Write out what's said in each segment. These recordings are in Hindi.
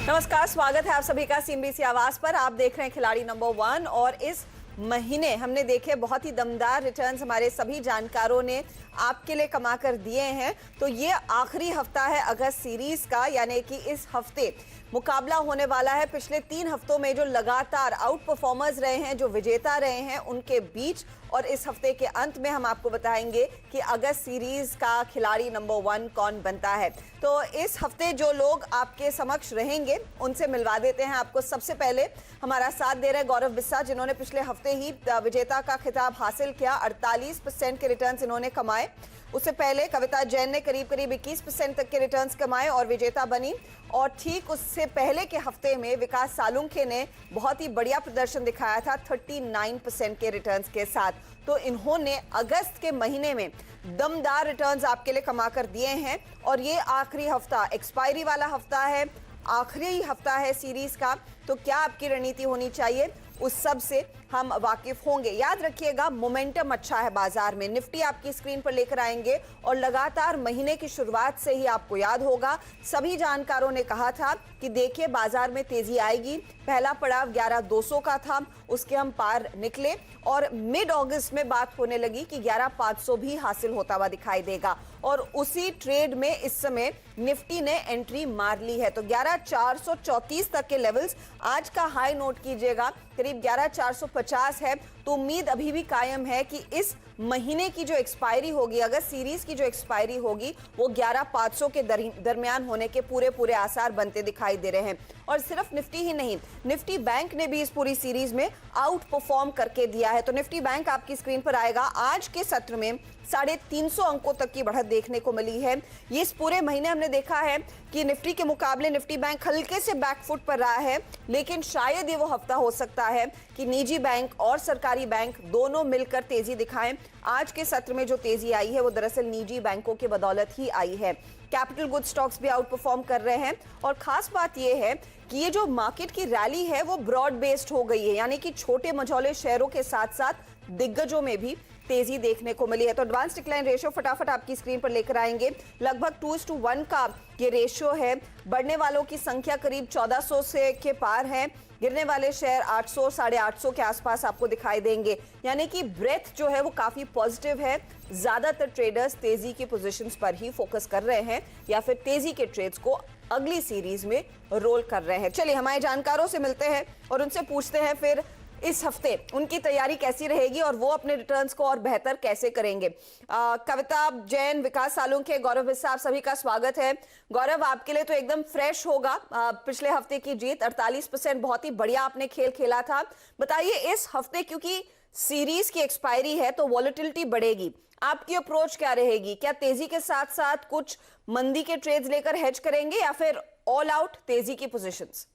नमस्कार, स्वागत है आप सभी का सीएनबीसी आवाज पर। आप देख रहे हैं खिलाड़ी नंबर 1 और इस महीने हमने देखे बहुत ही दमदार रिटर्न्स हमारे सभी जानकारों ने आपके लिए कमा कर दिए हैं। तो ये आखिरी हफ्ता है अगस्त सीरीज का, यानी कि इस हफ्ते मुकाबला होने वाला है पिछले 3 हफ्तों में जो लगातार आउट परफॉर्मर्स रहे हैं, जो विजेता रहे हैं, उनके बीच। और इस हफ्ते के अंत में हम आपको बताएंगे कि अगस्त सीरीज का खिलाड़ी नंबर 1 कौन बनता है। तो इस हफ्ते जो लोग आपके समक्ष रहेंगे उनसे मिलवा देते हैं आपको। सबसे पहले हमारा साथ दे रहे हैं गौरव बिस्सा, जिन्होंने पिछले हफ्ते ही विजेता का खिताब हासिल किया। 48% के रिटर्न्स इन्होंने कमाए। उससे पहले कविता जैन ने करीब 21% तक के रिटर्न्स कमाए और विजेता बनी। और ठीक उससे पहले के हफ्ते में विकास सालुंखे ने बहुत ही बढ़िया प्रदर्शन दिखाया था 39% के रिटर्न्स के साथ। तो इन्होंने अगस्त के महीने में दमदार रिटर्न्स आपके लिए कमा कर दिए हैं। और ये आखिरी हफ्ता एक्सपायरी वाला हफ्ता है, आखिरी हफ्ता है सीरीज का। तो क्या आपकी रणनीति होनी चाहिए, उस सब से हम वाकिफ होंगे। याद रखिएगा, मोमेंटम अच्छा है बाजार में। निफ्टी आपकी स्क्रीन पर लेकर आएंगे और लगातार महीने की शुरुआत से ही आपको याद होगा सभी जानकारों ने कहा था कि देखिए बाजार में तेजी आएगी। पहला पड़ाव 11,200 का था, उसके हम पार निकले और मिड अगस्त में बात होने लगी कि 11,500 भी हासिल होता हुआ दिखाई देगा। और उसी ट्रेड में इस समय निफ्टी ने एंट्री मार ली है। तो 11,434 तक के लेवल्स आज का हाई नोट कीजिएगा, करीब 11,450 है। तो उम्मीद अभी भी कायम है कि इस महीने की जो एक्सपायरी होगी, अगर सीरीज की जो एक्सपायरी होगी, वो 11,500 के दरमियान होने के पूरे आसार बनते दिखाई दे रहे हैं। और सिर्फ निफ्टी ही नहीं, निफ्टी बैंक ने भी इस पूरी सीरीज में आउट परफॉर्म करके दिया है। तो निफ्टी बैंक आपकी स्क्रीन पर आएगा। आज के सत्र में 350 अंकों तक की बढ़त देखने को मिली है। ये इस पूरे महीने हमने देखा है कि निफ्टी के मुकाबले निफ्टी बैंक हल्के से बैकफुट पर रहा है, लेकिन शायद ये वो हफ्ता हो सकता है कि निजी बैंक और सरकारी बैंक दोनों मिलकर तेजी दिखाएं। आज के सत्र में जो तेजी आई है वो दरअसल निजी बैंकों के बदौलत ही आई है। कैपिटल गुड स्टॉक्स भी आउट परफॉर्म कर रहे हैं। और खास बात यह है कि ये जो मार्केट की रैली है वो ब्रॉड बेस्ड हो गई है, यानी कि छोटे मझौले शेयरों के साथ साथ दिग्गजों में भी तेजी देखने को मिली है। तो एडवांस डिक्लाइन रेशियो फटाफट आपकी स्क्रीन पर लेकर आएंगे। लगभग 2:1 का ये रेशियो है। बढ़ने वालों की संख्या करीब 1400 से के पार है। गिरने वाले शेयर 800 850 के आसपास आपको दिखाई देंगे, यानी कि ब्रेथ जो है वो काफी पॉजिटिव है। ज्यादातर ट्रेडर्स तेजी की पोजीशंस पर ही फोकस कर रहे हैं या फिर तेजी के ट्रेड्स को अगली सीरीज में रोल कर रहे हैं। चलिए हमारे जानकारों से मिलते हैं और उनसे पूछते हैं फिर इस हफ्ते उनकी तैयारी कैसी रहेगी और वो अपने रिटर्न्स को और बेहतर कैसे करेंगे। कविता जैन, विकास सालुंखे, गौरव बिस्सा, आप सभी का स्वागत है। गौरव, आपके लिए तो एकदम फ्रेश होगा पिछले हफ्ते की जीत। 48% बहुत ही बढ़िया आपने खेल खेला था। बताइए इस हफ्ते, क्योंकि सीरीज की एक्सपायरी है तो वॉलेटिलिटी बढ़ेगी, आपकी अप्रोच क्या रहेगी? क्या तेजी के साथ साथ कुछ मंदी के ट्रेड्स लेकर हेज करेंगे या फिर ऑल आउट तेजी की पोजीशंस?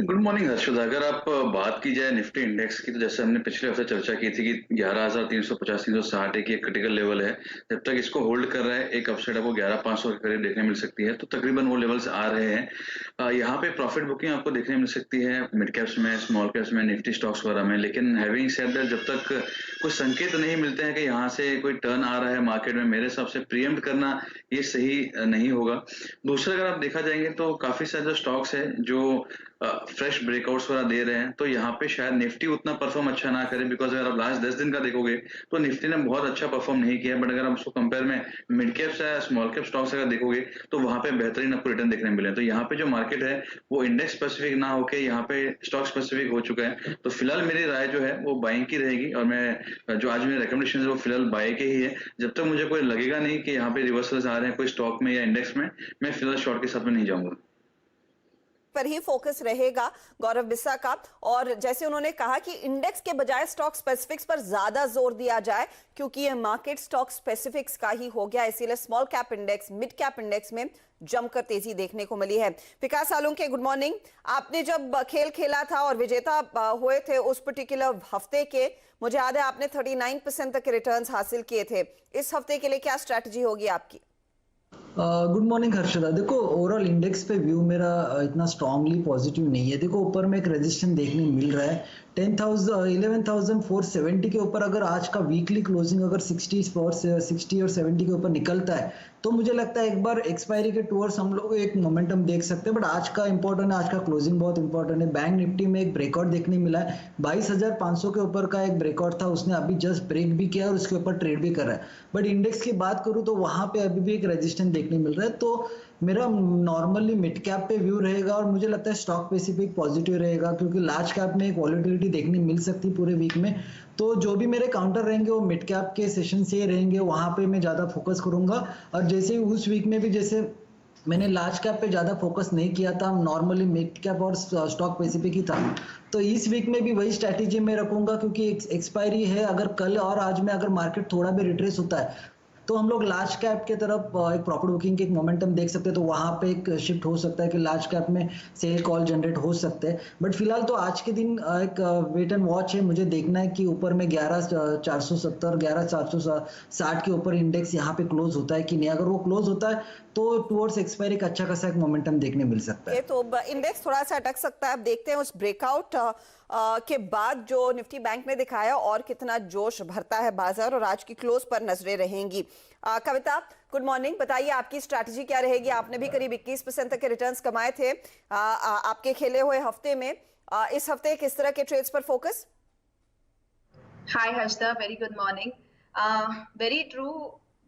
Good morning Harshad. अगर आप बात की जाए निफ्टी इंडेक्स की, तो जैसे हमने पिछले हफ्ते चर्चा की थी कि 11,350 360 एक क्रिटिकल लेवल है। जब तक इसको होल्ड कर रहा है, एक अपसाइड आपको 11,500 के करीब देखने मिल सकती है। तो तकरीबन वो लेवल्स आ रहे हैं। यहाँ पे प्रॉफिट बुकिंग आपको देखने मिल सकती है मिड कैप्स में, स्मॉल कैप्स में, निफ्टी स्टॉक्स वगैरह में। लेकिन हैविंग सेड दैट, जब तक कुछ संकेत नहीं मिलते हैं कि यहाँ से कोई टर्न आ रहा है मार्केट में, मेरे हिसाब से प्रीएम्प्ट करना ये सही नहीं होगा। दूसरा, अगर आप देखा जाएंगे तो काफी सारे जो स्टॉक्स है जो फ्रेश ब्रेकआउट्स वगैरह दे रहे हैं, तो यहाँ पे शायद निफ्टी उतना परफॉर्म अच्छा ना करे। बिकॉज अगर आप लास्ट 10 दिन का देखोगे तो निफ्टी ने बहुत अच्छा परफॉर्म नहीं किया। बट अगर आप उसको कंपेयर में मिड कैप्स या स्मॉल कैप स्टॉक्स अगर देखोगे तो वहां पे बेहतरीन आपको रिटर्न देखने मिले। तो यहाँ पे जो मार्केट है वो इंडेक्स स्पेसिफिक ना होकर यहाँ पे स्टॉक स्पेसिफिक हो चुका है। तो फिलहाल मेरी राय जो है वो बाइंग की रहेगी। और मैं जो आज मेरी रिकमेंडेशन है वो फिलहाल बाय के ही है। जब तक मुझे कोई लगेगा नहीं कि यहाँ पे रिवर्सल्स आ रहे हैं कोई स्टॉक में या इंडेक्स में, मैं फिलहाल शॉर्ट के साथ में नहीं जाऊंगा। पर ही फोकस रहेगा गौरव बिस्सा का। और जैसे उन्होंने कहा कि इंडेक्स के बजाय स्टॉक स्पेसिफिक्स पर ज्यादा जोर दिया जाए, क्योंकि ये मार्केट स्टॉक स्पेसिफिक्स का ही हो गया, इसीलिए small cap index, mid cap index में जमकर तेजी देखने को मिली है। विकास सालुंखे, गुड मॉर्निंग। आपने जब खेल खेला था और विजेता हुए थे उस पर्टिकुलर हफ्ते के, मुझे याद है आपने 39% तक के रिटर्न्स हासिल किए थे। इस हफ्ते के लिए क्या स्ट्रैटेजी होगी आपकी? Good morning Harshada. देखो, ओवरऑल इंडेक्स पे व्यू मेरा इतना स्ट्रांगली पॉजिटिव नहीं है। देखो, ऊपर में एक रेजिस्टेंस देखने मिल रहा है 10,000 11,470 के ऊपर अगर आज का वीकली क्लोजिंग अगर 60 और 70 के ऊपर निकलता है तो मुझे लगता है एक बार एक्सपायरी के टूवर्ड्स हम लोग एक मोमेंटम देख सकते हैं। बट आज का इंपॉर्टेंट है, आज का क्लोजिंग बहुत इंपॉर्टेंट है। बैंक निफ्टी में एक ब्रेकआउट देखने मिला है, 22,500 के ऊपर का एक ब्रेकआउट था, उसने अभी जस्ट ब्रेक भी किया और उसके ऊपर ट्रेड भी कर रहा है। बट इंडेक्स की बात करूं तो वहां पे अभी भी एक रेजिस्टेंस देखने मिल रहा है। तो मेरा नॉर्मली मिड कैप पे व्यू रहेगा और मुझे लगता है स्टॉक स्पेसिफिक पॉजिटिव रहेगा, क्योंकि लार्ज कैप में एक वॉलिटिलिटी देखने मिल सकती है पूरे वीक में। तो जो भी मेरे काउंटर रहेंगे वो मिड कैप के सेशन से रहेंगे, वहां पे मैं ज्यादा फोकस करूंगा। और जैसे उस वीक में भी जैसे मैंने लार्ज कैप पे ज्यादा फोकस नहीं किया था, नॉर्मली मिड कैप और स्टॉक स्पेसिफिक ही था, तो इस वीक में भी वही स्ट्रैटेजी में रखूंगा, क्योंकि एक्सपायरी है। अगर कल और आज में अगर मार्केट थोड़ा भी रिट्रेस होता है तो हम लोग लार्ज कैप के तरफ एक प्रॉफिट बुकिंग के एक मोमेंटम देख सकते हैं, तो वहां पे एक शिफ्ट हो सकता है कि लार्ज कैप में सेल कॉल जनरेट हो सकते हैं। बट फिलहाल तो आज के दिन एक वेट एंड वॉच है, मुझे देखना है कि ऊपर में 11,470 11,460 के ऊपर इंडेक्स यहाँ पे क्लोज होता है कि नहीं। अगर वो क्लोज होता है तो टुवर्ड्स एक्सपायरी का अच्छा खासा एक मोमेंटम देखने मिल सकता है। तो इंडेक्स थोड़ा सा अटक सकता है। अब देखते हैं उस ब्रेकआउट के बाद जो निफ्टी बैंक में दिखाया और कितना जोश भरता है बाजार, और आज की क्लोज पर नजरें रहेंगी। कविता, गुड मॉर्निंग। बताइए आपकी स्ट्रैटेजी क्या रहेगी? आपने भी करीब 21% तक के रिटर्न्स कमाए थे आपके खेले हुए हफ्ते में। इस हफ्ते किस तरह के ट्रेड्स पर focus? Hi Harshda, very good morning. Very true,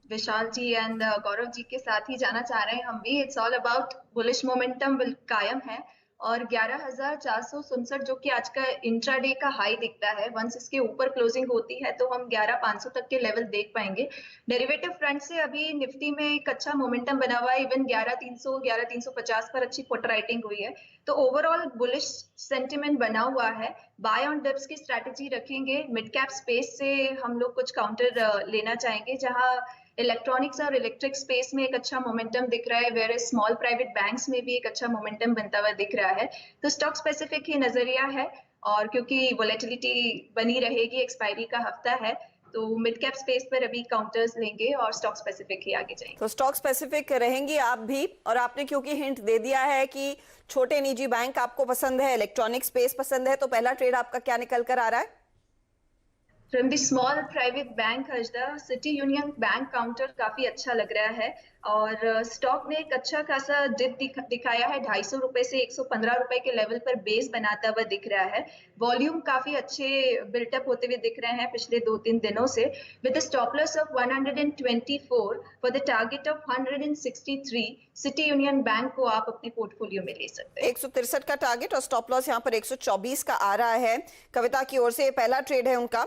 Vishal ji and Gaurav ji के साथ ही जाना चाह रहे हैं हम भी। It's all about bullish momentum कायम है और 11,467 जो कि आज का इंट्राडे का हाई दिखता है, वंस इसके ऊपर क्लोजिंग होती है तो हम 11,500 तक के लेवल देख पाएंगे। डेरिवेटिव फ्रंट से अभी निफ्टी में एक अच्छा मोमेंटम बना हुआ है, इवन 11,300 11,350 पर अच्छी पुट राइटिंग हुई है, तो ओवरऑल बुलिश सेंटिमेंट बना हुआ है। बाय ऑन डिप्स की स्ट्रैटेजी रखेंगे। मिड कैप स्पेस से हम लोग कुछ काउंटर लेना चाहेंगे, जहां इलेक्ट्रॉनिक्स और इलेक्ट्रिक स्पेस में एक अच्छा मोमेंटम दिख रहा है, वेयर स्मॉल प्राइवेट बैंक्स में भी एक अच्छा मोमेंटम बनता हुआ दिख रहा है। तो स्टॉक स्पेसिफिक ही नजरिया है, और क्योंकि वोलेटिलिटी बनी रहेगी, एक्सपायरी का हफ्ता है, तो मिड कैप स्पेस पर अभी काउंटर्स लेंगे और स्टॉक स्पेसिफिक ही आगे जाएंगे। तो स्टॉक स्पेसिफिक रहेंगी आप भी, और आपने क्योंकि हिंट दे दिया है कि छोटे निजी बैंक आपको पसंद है, इलेक्ट्रॉनिक स्पेस पसंद है, तो पहला ट्रेड आपका क्या निकल कर आ रहा है? From the small private bank Harshada, city union bank counter काफी अच्छा लग रहा है, और स्टॉक ने एक अच्छा खासा डिप दिखाया है, 250 रुपए से 115 रुपए के लेवल पर बेस बनाता हुआ दिख रहा है। वॉल्यूम काफी अच्छे बिल्टअप होते हुए दिख रहे हैं पिछले 2-3 दिनों से, with stop loss of 124 for the target of 163। City union bank को आप अपने पोर्टफोलियो में ले सकते हैं। 163 का टारगेट और स्टॉप लॉस यहाँ पर 124 का आ रहा है कविता की ओर से। पहला ट्रेड है उनका।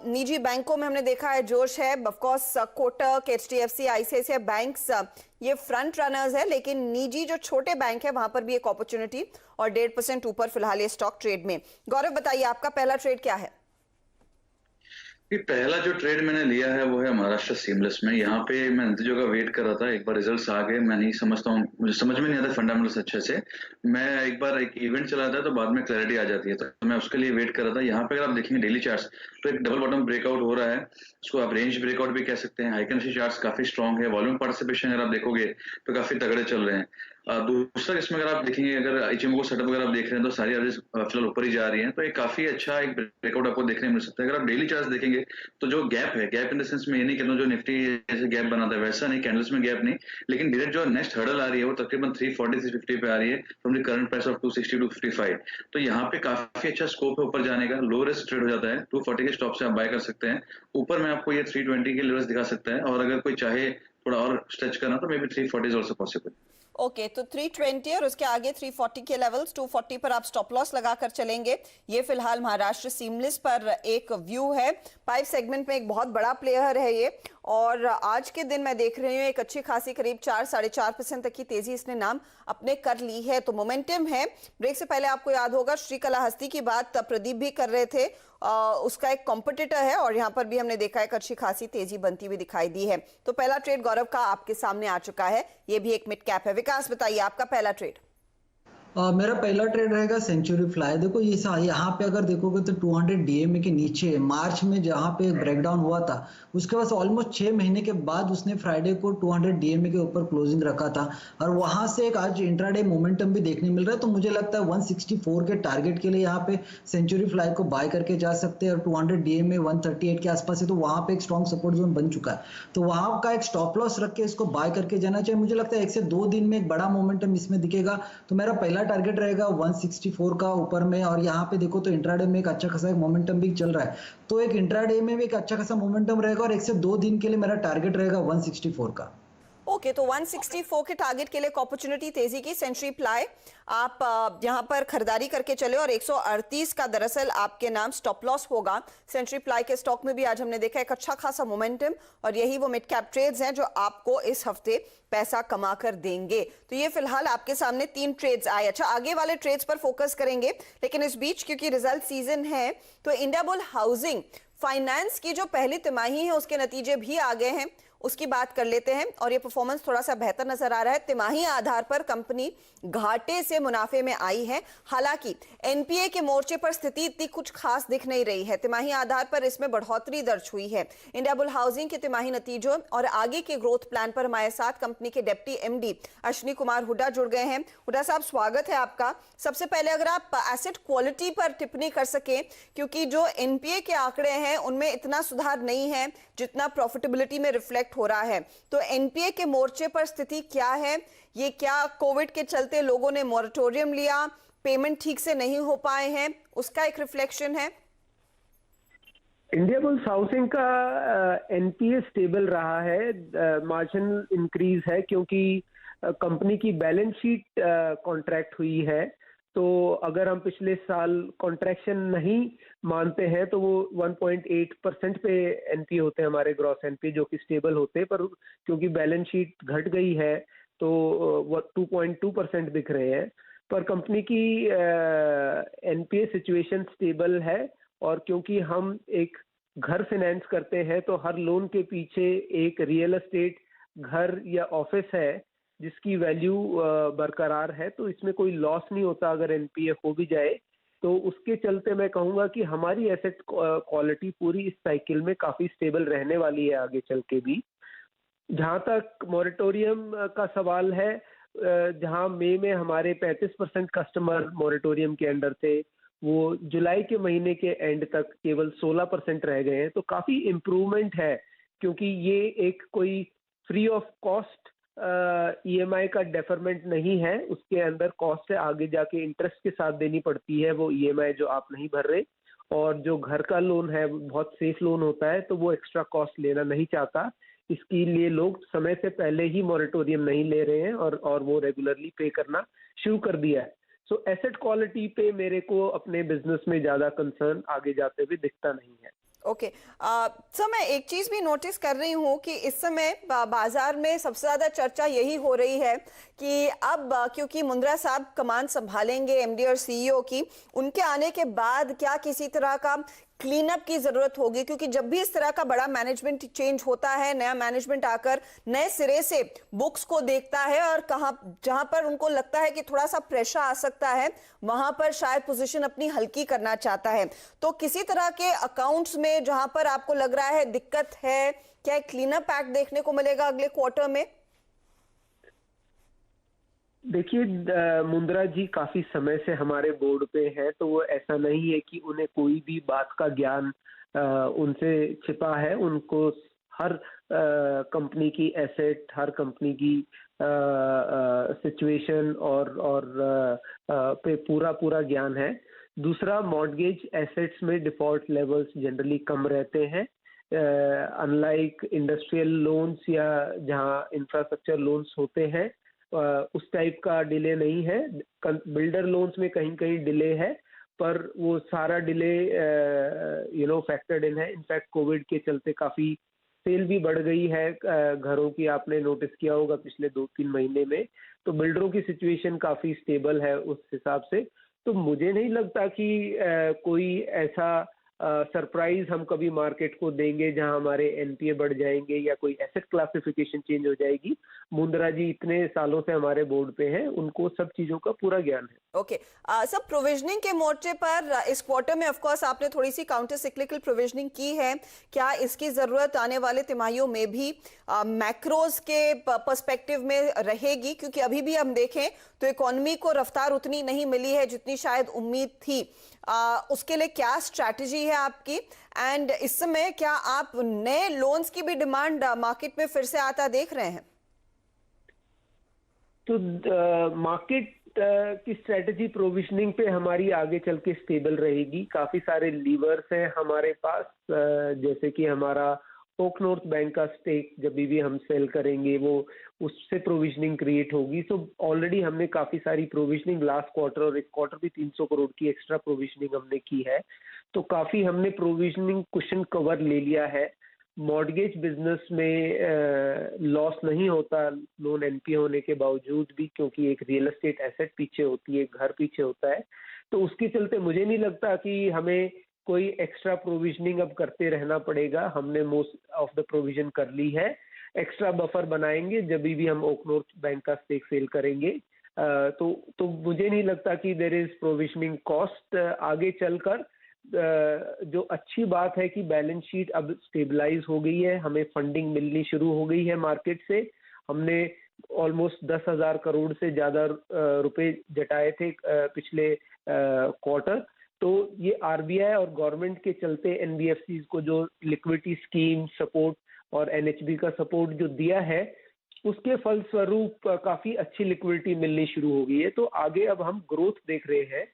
निजी बैंकों में हमने देखा है जोश है, of course Kotak, HDFC, ICICI banks ये फ्रंट रनर्स है, लेकिन निजी जो छोटे बैंक है वहां पर भी एक अपॉर्चुनिटी, और 1.5% ऊपर फिलहाल ये स्टॉक ट्रेड में। गौरव बताइए आपका पहला ट्रेड क्या है? पहला जो ट्रेड मैंने लिया है वो है महाराष्ट्र सीमलेस में। यहाँ पे मैं नतीजों का वेट कर रहा था, एक बार रिजल्ट्स आ गए, मैं नहीं समझता हूँ, मुझे समझ में नहीं आता फंडामेंटल्स अच्छे से। मैं एक बार एक इवेंट चलाता है तो बाद में क्लैरिटी आ जाती है, तो मैं उसके लिए वेट कर रहा था। यहाँ पे अगर आप देखेंगे डेली चार्ट्स तो एक डबल बॉटम ब्रेकआउट हो रहा है, उसको आप रेंज ब्रेकआउट भी कह सकते हैं। हाइकेंसी चार्ट्स काफी स्ट्रॉन्ग है, वॉल्यूम पार्टिसिपेशन अगर आप देखोगे तो काफी तगड़े चल रहे हैं। दूसरा इसमें अगर आप देखेंगे, अगर इचिमोको सेटअप अगर आप देख रहे हैं तो सारी एवरेज फिलहाल ऊपर ही जा रही है, तो एक काफी अच्छा एक ब्रेकआउट आपको देखने मिल सकता है। अगर आप डेली चार्ट्स देखेंगे तो जो गैप है, गैप इन द सेंस में ये नहीं कहता जो निफ्टी जैसे गैप बनाता है वैसा नहीं, कैंडल्स में गैप नहीं, लेकिन डायरेक्ट जो नेक्स्ट हर्डल आ रही है वो तकरीबन 340 350 पे आ रही है from the current price of 260 255। तो यहाँ पे काफी अच्छा स्कोप है ऊपर जाने का। लो रिस्क ट्रेड हो जाता है, 240 के स्टॉप से आप बाय कर सकते हैं। ऊपर में आपको ये 320 के लेवल्स दिखा सकता है, और अगर कोई चाहे थोड़ा और स्ट्रेच करना तो may be 340 also possible. Okay, तो 320 और उसके आगे 340 के लेवल्स, 240 पर आप स्टॉप लॉस लगाकर चलेंगे। ये फिलहाल महाराष्ट्र सीमलेस पर एक व्यू है। पाइप सेगमेंट में एक बहुत बड़ा प्लेयर है ये, और आज के दिन मैं देख रही हूँ एक अच्छी खासी करीब 4-4.5% तक की तेजी इसने नाम अपने कर ली है, तो मोमेंटम है। ब्रेक से पहले आपको याद होगा श्रीकलाहस्ती की बात प्रदीप भी कर रहे थे, उसका एक कॉम्पिटिटर है, और यहाँ पर भी हमने देखा एक अच्छी खासी तेजी बनती हुई दिखाई दी है। तो पहला ट्रेड गौरव का आपके सामने आ चुका है, ये भी एक मिड कैप है। विकास बताइए आपका पहला ट्रेड। मेरा पहला ट्रेड रहेगा सेंचुरी फ्लाई। देखो ये यहाँ पे अगर देखोगे तो 200 डीएमए के नीचे मार्च में जहाँ पे ब्रेकडाउन हुआ था, उसके बाद ऑलमोस्ट 6 महीने के बाद उसने फ्राइडे को 200 डीएमए के ऊपर क्लोजिंग रखा था, और वहां से एक आज इंट्राडे मोमेंटम भी देखने मिल रहा है। तो मुझे लगता है 164 के टारगेट के लिए यहाँ पे सेंचुरी फ्लाई को बाय करके जा सकते हैं, और 200 डीएमए 138 के आसपास है, तो वहां पे एक स्ट्रॉन्ग सपोर्ट जोन बन चुका है, तो वहां का एक स्टॉप लॉस रख के इसको बाय करके जाना चाहिए। मुझे लगता है 1 से 2 दिन में एक बड़ा मोमेंटम इसमें दिखेगा। तो मेरा पहला टारगेट रहेगा 164 का ऊपर में, और यहाँ पे देखो तो इंट्राडे में एक अच्छा खासा एक मोमेंटम भी चल रहा है, तो एक इंट्राडे में भी एक अच्छा खासा मोमेंटम रहेगा, और 1 से 2 दिन के लिए मेरा टारगेट रहेगा 164 का। ओके, तो 164 के टारगेट के लिए एक अपॉर्चुनिटी तेजी की सेंचुरी प्लाई आप यहां पर खरीदारी करके चले, और 138 का दरअसल आपके नाम स्टॉप लॉस होगा। सेंचुरी प्लाई के स्टॉक में भी आज हमने देखा एक अच्छा खासा मोमेंटम, और यही वो मिड कैप ट्रेड्स हैं जो आपको इस हफ्ते पैसा कमा कर देंगे। तो ये फिलहाल आपके सामने 3 ट्रेड्स आए। अच्छा, आगे वाले ट्रेड्स पर फोकस करेंगे, लेकिन इस बीच क्योंकि रिजल्ट सीजन है तो इंडियाबुल हाउसिंग फाइनेंस की जो पहली तिमाही है उसके नतीजे भी आ गए हैं, उसकी बात कर लेते हैं। और ये परफॉर्मेंस थोड़ा सा बेहतर नजर आ रहा है। तिमाही आधार पर कंपनी घाटे से मुनाफे में आई है, हालांकि एनपीए के मोर्चे पर स्थिति इतनी कुछ खास दिख नहीं रही है। तिमाही आधार पर इसमें बढ़ोतरी दर्ज हुई है। इंडियाबुल हाउसिंग के तिमाही नतीजों और आगे के ग्रोथ प्लान पर हमारे साथ कंपनी के डिप्टी एमडी अश्विनी कुमार हुड्डा जुड़ गए हैं। हुड्डा साहब, स्वागत है आपका। सबसे पहले अगर आप एसेट क्वालिटी पर टिप्पणी कर सके, क्योंकि जो एनपीए के आंकड़े हैं उनमें इतना सुधार नहीं है जितना प्रॉफिटेबिलिटी में रिफ्लेक्ट हो रहा है, तो एनपीए के मोर्चे पर स्थिति क्या है? ये क्या कोविड के चलते लोगों ने मॉरेटोरियम लिया, पेमेंट ठीक से नहीं हो पाए हैं, उसका एक रिफ्लेक्शन है? इंडियाबुल्स हाउसिंग का एनपीए स्टेबल रहा है, मार्जिनल इंक्रीज है क्योंकि कंपनी की बैलेंस शीट कॉन्ट्रैक्ट हुई है। तो अगर हम पिछले साल कॉन्ट्रैक्शन नहीं मानते हैं तो वो 1.8% पे एनपीए होते हैं हमारे, ग्रॉस एनपीए, जो कि स्टेबल होते हैं, पर क्योंकि बैलेंस शीट घट गई है तो वो 2.2% दिख रहे हैं। पर कंपनी की एनपीए सिचुएशन स्टेबल है, और क्योंकि हम एक घर फाइनेंस करते हैं तो हर लोन के पीछे एक रियल एस्टेट घर या ऑफिस है जिसकी वैल्यू बरकरार है, तो इसमें कोई लॉस नहीं होता अगर एनपीए हो भी जाए। तो उसके चलते मैं कहूंगा कि हमारी एसेट क्वालिटी पूरी इस साइकिल में काफी स्टेबल रहने वाली है आगे चल के भी। जहां तक मॉरेटोरियम का सवाल है, जहां मई में हमारे 35% कस्टमर मॉरेटोरियम के अंडर थे, वो जुलाई के महीने के एंड तक केवल 16% रह गए हैं। तो काफी इम्प्रूवमेंट है, क्योंकि ये एक कोई फ्री ऑफ कॉस्ट ईएमआई का डेफरमेंट नहीं है, उसके अंदर कॉस्ट है, आगे जाके इंटरेस्ट के साथ देनी पड़ती है वो ईएमआई जो आप नहीं भर रहे। और जो घर का लोन है बहुत सेफ लोन होता है, तो वो एक्स्ट्रा कॉस्ट लेना नहीं चाहता, इसके लिए लोग समय से पहले ही मॉरेटोरियम नहीं ले रहे हैं और वो रेगुलरली पे करना शुरू कर दिया है। सो एसेट क्वालिटी पे मेरे को अपने बिजनेस में ज्यादा कंसर्न आगे जाते हुए दिखता नहीं है। ओके, सर मैं एक चीज भी नोटिस कर रही हूँ कि इस समय बाजार में सबसे ज्यादा चर्चा यही हो रही है कि अब क्योंकि मुंद्रा साहब कमान संभालेंगे एमडी और सीईओ की, उनके आने के बाद क्या किसी तरह का क्लीन अप की जरूरत होगी? क्योंकि जब भी इस तरह का बड़ा मैनेजमेंट चेंज होता है, नया मैनेजमेंट आकर नए सिरे से बुक्स को देखता है, और जहां पर उनको लगता है कि थोड़ा सा प्रेशर आ सकता है, वहां पर शायद पोजीशन अपनी हल्की करना चाहता है। तो किसी तरह के अकाउंट्स में जहां पर आपको लग रहा है दिक्कत है, क्या क्लीन अप एक्ट देखने को मिलेगा अगले क्वार्टर में? देखिए, मुंद्रा जी काफी समय से हमारे बोर्ड पे हैं, तो वो ऐसा नहीं है कि उन्हें कोई भी बात का ज्ञान उनसे छिपा है। उनको हर कंपनी की एसेट, हर कंपनी की सिचुएशन और पे पूरा ज्ञान है। दूसरा, मॉर्टगेज एसेट्स में डिफॉल्ट लेवल्स जनरली कम रहते हैं, अनलाइक इंडस्ट्रियल लोन्स या जहां इंफ्रास्ट्रक्चर लोन्स होते हैं, उस टाइप का डिले नहीं है। बिल्डर लोन्स में कहीं कहीं डिले है, पर वो सारा डिले फैक्टर्ड इन है। इनफैक्ट कोविड के चलते काफी सेल भी बढ़ गई है घरों की, आपने नोटिस किया होगा पिछले 2-3 महीने में। तो बिल्डरों की सिचुएशन काफी स्टेबल है उस हिसाब से। तो मुझे नहीं लगता कि कोई ऐसा सरप्राइज हम कभी मार्केट को देंगे जहां हमारे एनपीए बढ़ जाएंगे या कोई एसेट क्लासिफिकेशन चेंज हो जाएगी। मुंद्रा जी इतने सालों से हमारे बोर्ड पे हैं, उनको सब चीजों का पूरा ज्ञान है। ओके सब प्रोविजनिंग के मोर्चे पर इस क्वार्टर में ऑफ कोर्स आपने थोड़ी सी काउंटर सिक्लिकल प्रोविजनिंग की है, क्या इसकी जरूरत आने वाले तिमाहियों में भी मैक्रोज के पर्सपेक्टिव में रहेगी? क्योंकि अभी भी हम देखें तो इकोनॉमी को रफ्तार उतनी नहीं मिली है जितनी शायद उम्मीद थी। उसके लिए क्या स्ट्रैटेजी है आपकी? एंड इस समय क्या आप नए लोन्स की भी डिमांड मार्केट में फिर से आता देख रहे हैं? तो मार्केट की स्ट्रेटजी प्रोविजनिंग पे हमारी आगे चल के स्टेबल रहेगी। काफी सारे लीवर्स हैं हमारे पास, जैसे कि हमारा ओक नॉर्थ बैंक का स्टेक जब भी हम सेल करेंगे वो उससे प्रोविजनिंग क्रिएट होगी। सो ऑलरेडी हमने काफी सारी प्रोविजनिंग लास्ट क्वार्टर और इस क्वार्टर भी 300 करोड़ की एक्स्ट्रा प्रोविजनिंग हमने की है, तो काफी हमने प्रोविजनिंग कुशन कवर ले लिया है। मॉर्गेज बिजनेस में लॉस नहीं होता लोन एनपीए होने के बावजूद भी, क्योंकि एक रियल एस्टेट एसेट पीछे होती है, घर पीछे होता है, तो उसके चलते मुझे नहीं लगता कि हमें कोई एक्स्ट्रा प्रोविजनिंग अब करते रहना पड़ेगा। हमने मोस्ट ऑफ द प्रोविजन कर ली है। एक्स्ट्रा बफर बनाएंगे जब भी हम ओक नॉर्थ बैंक का स्टेक सेल करेंगे। तो मुझे नहीं लगता कि देयर इज प्रोविजनिंग कॉस्ट आगे चलकर। जो अच्छी बात है कि बैलेंस शीट अब स्टेबलाइज हो गई है, हमें फंडिंग मिलनी शुरू हो गई है मार्केट से। हमने ऑलमोस्ट 10,000 करोड़ से ज्यादा रुपए जुटाए थे पिछले क्वार्टर। तो ये आरबीआई और गवर्नमेंट के चलते एनबीएफसीज को जो लिक्विडिटी स्कीम सपोर्ट और एनएचबी का सपोर्ट जो दिया है, उसके फलस्वरूप काफी अच्छी लिक्विडिटी मिलनी शुरू हो गई है। तो आगे अब हम ग्रोथ देख रहे हैं।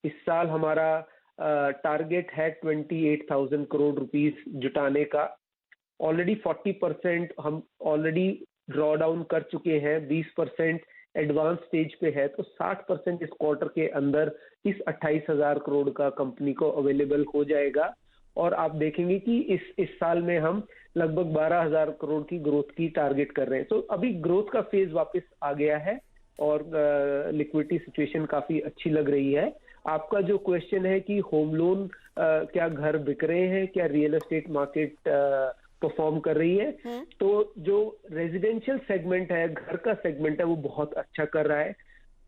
इस साल हमारा टारगेट है 28,000 करोड़ रुपीस जुटाने का। ऑलरेडी 40% हम ऑलरेडी ड्रॉ डाउन कर चुके हैं, 20% एडवांस स्टेज पे है, तो 60% इस क्वार्टर के अंदर इस 28,000 करोड़ का कंपनी को अवेलेबल हो जाएगा। और आप देखेंगे कि इस साल में हम लगभग 12,000 करोड़ की ग्रोथ की टारगेट कर रहे हैं। तो अभी ग्रोथ का फेज वापस आ गया है और लिक्विडिटी सिचुएशन काफी अच्छी लग रही है। आपका जो क्वेश्चन है कि होम लोन क्या घर बिक रहे हैं, क्या रियल एस्टेट मार्केट परफॉर्म कर रही है, तो जो रेजिडेंशियल सेगमेंट है, घर का सेगमेंट है, वो बहुत अच्छा कर रहा है।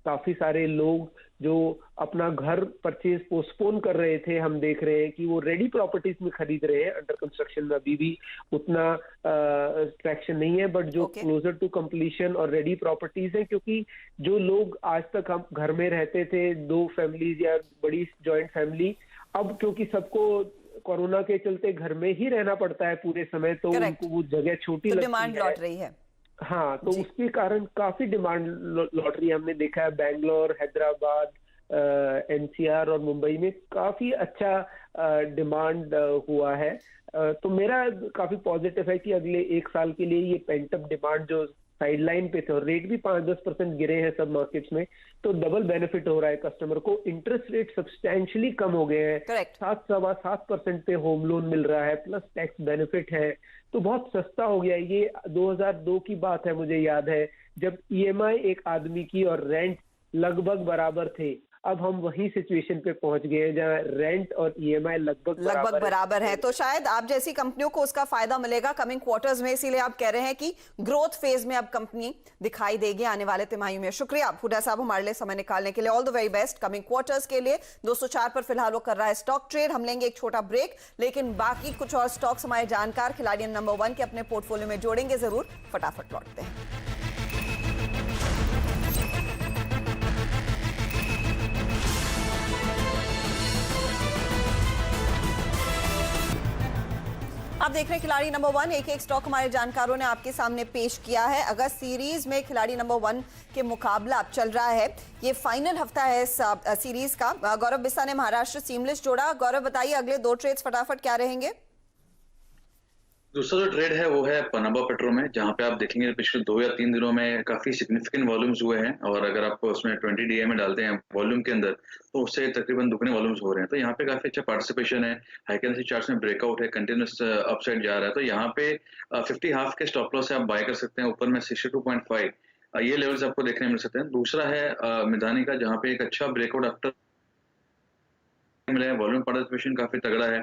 काफी सारे लोग जो अपना घर परचेज पोस्टपोन कर रहे थे, हम देख रहे हैं कि वो रेडी प्रॉपर्टीज में खरीद रहे हैं। अंडर कंस्ट्रक्शन में अभी भी उतना ट्रैक्शन नहीं है, बट जो क्लोजर टू कंप्लीशन और रेडी प्रॉपर्टीज है, क्योंकि जो लोग आज तक हम घर में रहते थे, 2 फैमिलीज या बड़ी जॉइंट फैमिली, अब क्योंकि सबको कोरोना के चलते घर में ही रहना पड़ता है पूरे समय, तो उनको वो जगह छोटी लगती है, डिमांड लौट रही है। हाँ, तो उसके कारण काफी डिमांड लॉटरी हमने देखा है। बैंगलोर, हैदराबाद, एनसीआर और मुंबई में काफी अच्छा डिमांड हुआ है। तो मेरा काफी पॉजिटिव है कि अगले 1 साल के लिए ये पेंटअप डिमांड जो साइडलाइन पे थे, और रेट भी 5-10% गिरे हैं सब मार्केट्स में, तो डबल बेनिफिट हो रहा है कस्टमर को। इंटरेस्ट रेट सब्सटैंशियली कम हो गए हैं, 7.25% पे होम लोन मिल रहा है, प्लस टैक्स बेनिफिट है, तो बहुत सस्ता हो गया है। ये 2002 की बात है, मुझे याद है, जब ईएमआई एक आदमी की और रेंट लगभग बराबर थे। अब हम वही सिचुएशन पे पहुंच गए हैं जहां रेंट और ईएमआई लगभग बराबर है। तो शायद आप जैसी कंपनियों को उसका फायदा मिलेगा कमिंग क्वार्टर्स में, इसीलिए आप कह रहे हैं कि ग्रोथ फेज में अब कंपनी दिखाई देगी आने वाले तिमाही में। शुक्रिया हुड्डा साहब हमारे लिए समय निकालने के लिए। All the very best coming quarters के लिए। 204 पर फिलहाल वो कर रहा है स्टॉक ट्रेड। हम लेंगे एक छोटा ब्रेक, लेकिन बाकी कुछ और स्टॉक्स हमारे जानकार खिलाड़ी नंबर 1 के अपने पोर्टफोलियो में जोड़ेंगे जरूर। फटाफट लौटते हैं। आप देख रहे हैं खिलाड़ी नंबर 1। एक स्टॉक हमारे जानकारों ने आपके सामने पेश किया है। अगस्त सीरीज में खिलाड़ी नंबर 1 के मुकाबला अब चल रहा है, ये फाइनल हफ्ता है इस सीरीज का। गौरव बिस्सा ने महाराष्ट्र सीमलेस जोड़ा। गौरव बताइए अगले 2 ट्रेड्स फटाफट क्या रहेंगे? दूसरा जो ट्रेड है वो है पनामा पेट्रो में, जहां पे आप देखेंगे पिछले 2 या 3 दिनों में काफी सिग्निफिकेंट वॉल्यूम्स हुए हैं, और अगर आप उसमें 20 डीए में डालते हैं वॉल्यूम के अंदर, तो उससे तकरीबन दुगने वॉल्यूम्स हो रहे हैं। तो यहाँ पे काफी अच्छा पार्टिसिपेशन है, हाइकेंसी चार्ट्स में ब्रेकआउट है, कंटिन्यूस अपसाइड जा रहा है। तो यहाँ पे 50 हाफ के स्टॉप लॉस से आप बाय कर सकते हैं। ऊपर में 62.5 ये लेवल्स आपको देखने मिल सकते हैं। दूसरा है मिधानी का, जहाँ पे एक अच्छा ब्रेकआउट आफ्टर मिला है, वॉल्यूम पार्टिसिपेशन काफी तगड़ा है।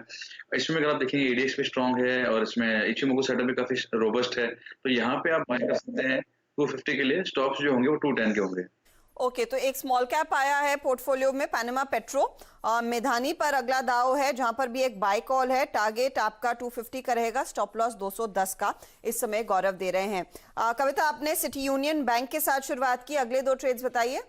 इसमें अगर आप देखेंगे एडीएक्स भी स्ट्रांग है और इसमें इचिमोकू सेटअप भी काफी रोबस्ट है, तो यहाँ पे आप बाय कर सकते हैं 250 के लिए। स्टॉप्स जो होंगे वो 210 के होंगे। ओके, तो एक स्मॉल कैप आया है पोर्टफोलियो में, पैनामा पेट्रो। मेधानी पर अगला दाव है, जहां पर भी एक बाय कॉल है। टारगेट आपका 250 का रहेगा, स्टॉप लॉस 210 का इस समय गौरव दे रहे हैं। कविता, आपने सिटी यूनियन बैंक के साथ शुरुआत की, अगले 2 ट्रेड्स बताइए।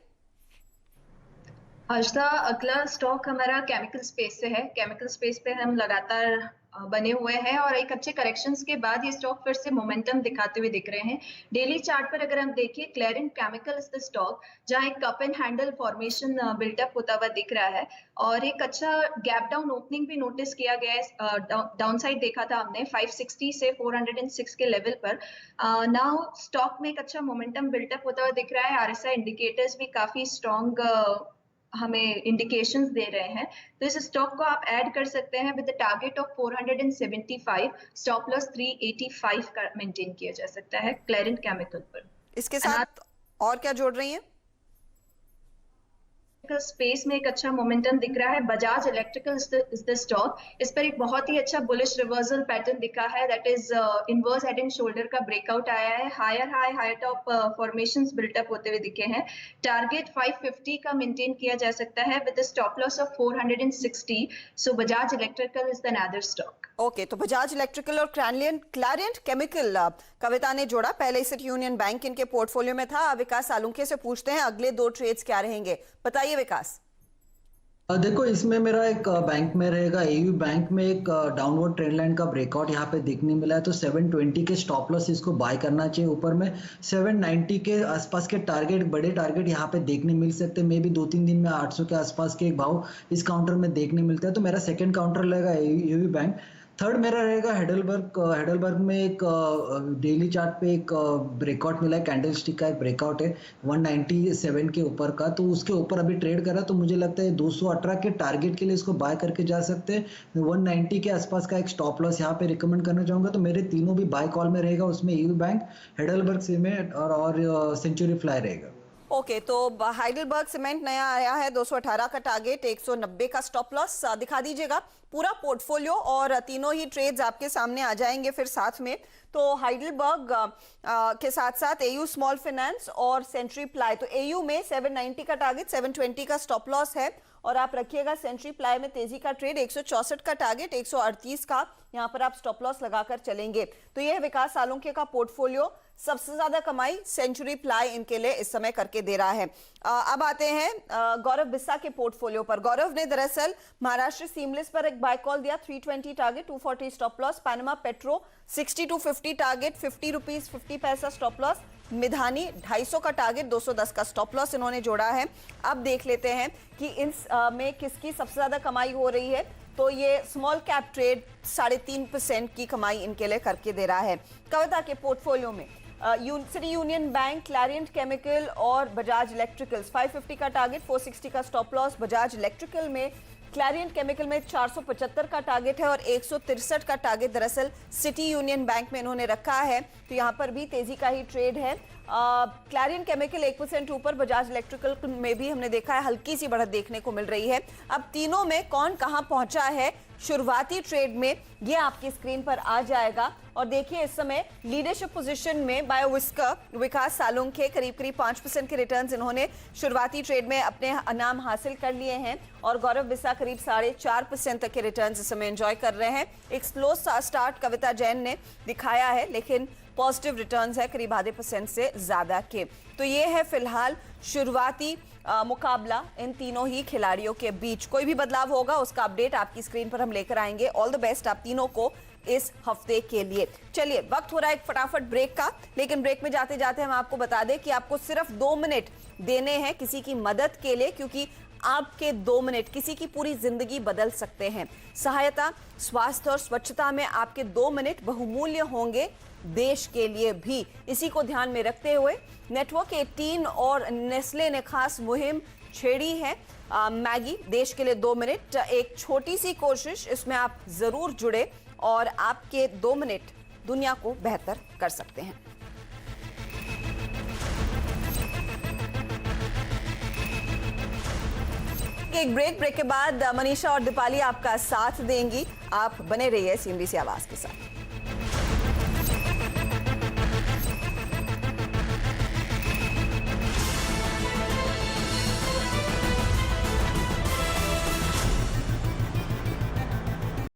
हर्षदा, अगला स्टॉक हमारा केमिकल स्पेस से है। केमिकल स्पेस पे हम लगातार बने हुए हैं और एक अच्छे करेक्शंस के बाद ये स्टॉक फिर से मोमेंटम दिखाते हुए दिख रहे हैं। डेली चार्ट पर अगर हम देखें, क्लेरेंट केमिकल इज द स्टॉक जहां एक cup and handle formation built up होता हुआ दिख रहा है और एक अच्छा गैप डाउन ओपनिंग भी नोटिस किया गया है। डाउन साइड देखा था हमने 560 से 406 के लेवल पर। नाउ स्टॉक में एक अच्छा मोमेंटम बिल्टअप होता हुआ दिख रहा है। आरएसआई इंडिकेटर्स भी काफी स्ट्रॉन्ग हमें इंडिकेशंस दे रहे हैं, तो इस स्टॉक को आप ऐड कर सकते हैं with the target of 475। Stop loss 385 का मेंटेन किया जा सकता है क्लेरेंट केमिकल पर। इसके साथ और क्या जोड़ रही हैं? स्पेस में एक अच्छा मोमेंटम दिख रहा है। Bajaj electrical is the stock. इस पर एक बहुत ही अच्छा बुलिश रिवर्सल पैटर्न दिखा है, that is inverse head and shoulder का ब्रेकआउट आया है। Higher high higher top formations built up होते हुए दिखे हैं। टारगेट 550 का मेंटेन किया जा सकता है with stop loss of 460। So Bajaj electrical is the another stock. Okay, तो बजाज इलेक्ट्रिकल और क्लैरेंट केमिकल कविता ने जोड़ा। पहले सिटी यूनियन बैंक इनके पोर्टफोलियो में था। विकास सालुंखे से पूछते हैं अगले 2 ट्रेड्स क्या रहेंगे, बताइए विकास। देखो, इसमें मेरा एक बैंक में रहेगा एयू बैंक में एक डाउनवर्ड ट्रेंड लाइन का ब्रेकआउट यहाँ पे देखने मिला है, तो 720 के स्टॉप लॉस इसको बाय करना चाहिए। ऊपर में 790 के आसपास के टारगेट, बड़े टारगेट यहाँ पे देखने मिल सकते हैं। मे भी 2-3 दिन में 800 के आसपास के एक भाव इस काउंटर में देखने मिलता है, तो मेरा सेकेंड काउंटर रहेगा एयू बैंक। थर्ड मेरा रहेगा हेडलबर्ग में एक डेली चार्ट पे एक ब्रेकआउट मिला है, कैंडलस्टिक का एक ब्रेकआउट है 197 के ऊपर का, तो उसके ऊपर अभी ट्रेड करा, तो मुझे लगता है 218 के टारगेट के लिए इसको बाय करके जा सकते हैं। 190 के आसपास का एक स्टॉप लॉस यहाँ पे रिकमेंड करना चाहूंगा। तो मेरे तीनों भी बाय कॉल में रहेगा, उसमें ईयू बैंक, हेडलबर्ग सीमेंट और सेंचुरी फ्लाई रहेगा। ओके, तो हाइडलबर्ग सीमेंट नया आया है, 218 का टारगेट, 190 का स्टॉप लॉस। दिखा दीजिएगा पूरा पोर्टफोलियो और तीनों ही ट्रेड्स आपके सामने आ जाएंगे फिर साथ में। तो हाइडलबर्ग के साथ साथ एयू स्मॉल फाइनेंस और सेंचुरी प्लाई। तो एयू में 790 का टारगेट, 720 का स्टॉप लॉस है और आप रखिएगा। सेंचुरी प्लाई में तेजी का ट्रेड, 164 का टारगेट, 138 का यहाँ पर आप स्टॉप लॉस लगाकर चलेंगे। तो यह विकास सालुंखे का पोर्टफोलियो। सबसे ज्यादा कमाई सेंचुरी प्लाई इनके लिए इस समय करके दे रहा है। अब आते हैं गौरव बिस्सा के पोर्टफोलियो पर। गौरव ने दरअसल महाराष्ट्र सीमलेस पर एक बाय कॉल दिया, 320 target, 240 stop loss. Panama petro 60 to 50 target, 50 rupees 50 पैसा स्टॉप लॉस। मिधानी 250 का टारगेट, 210 का स्टॉप लॉस इन्होंने जोड़ा है। अब देख लेते हैं कि इन में किसकी सबसे ज्यादा कमाई हो रही है। तो ये स्मॉल कैप ट्रेड 3.5% की कमाई इनके लिए करके दे रहा है। कविता के पोर्टफोलियो में सिटी यूनियन बैंक, क्लैरेंट केमिकल और बजाज इलेक्ट्रिकल्स, 550 का टारगेट, 460 का स्टॉप लॉस। बजाज इलेक्ट्रिकल में, क्लैरेंट केमिकल में 475 का टारगेट है और 163 का टारगेट दरअसल सिटी यूनियन बैंक में इन्होंने रखा है। तो यहाँ पर भी तेजी का ही ट्रेड है। क्लैरेंट केमिकल 1% ऊपर, बजाज इलेक्ट्रिकल में भी हमने देखा है हल्की सी बढ़त देखने को मिल रही है। अब तीनों में कौन कहां पहुंचा है शुरुआती ट्रेड में, ये आपकी स्क्रीन पर आ जाएगा। और देखिए, इस समय लीडरशिप पोजीशन में बायोविस्कर विकास सालुंखे, करीब 5% के रिटर्न्स इन्होंने शुरुआती ट्रेड में अपने नाम हासिल कर लिए हैं और गौरव बिस्सा करीब 4.5% तक के रिटर्न्स इस समय एंजॉय कर रहे हैं। एक स्लो स्टार्ट कविता जैन ने दिखाया है, लेकिन पॉजिटिव रिटर्न्स है करीब 0.5% से ज्यादा के। तो ये है फिलहाल शुरुआती मुकाबला इन तीनों ही खिलाड़ियों के बीच। कोई भी बदलाव होगा उसका अपडेट आपकी स्क्रीन पर हम लेकर आएंगे। ऑल द बेस्ट आप तीनों को इस हफ्ते के लिए। चलिए, वक्त हो रहा है एक फटाफट ब्रेक का, लेकिन ब्रेक में जाते जाते हम आपको बता दें कि आपको सिर्फ 2 मिनट देने हैं किसी की मदद के लिए, क्योंकि आपके 2 मिनट किसी की पूरी जिंदगी बदल सकते हैं। सहायता, स्वास्थ्य और स्वच्छता में आपके 2 मिनट बहुमूल्य होंगे देश के लिए भी। इसी को ध्यान में रखते हुए नेटवर्क 18 और नेस्ले ने खास मुहिम छेड़ी है। मैगी देश के लिए 2 मिनट, एक छोटी सी कोशिश, इसमें आप जरूर जुड़े और आपके 2 मिनट दुनिया को बेहतर कर सकते हैं। एक ब्रेक के बाद मनीषा और दीपाली आपका साथ देंगी। आप बने रहिए CNBC आवाज के साथ।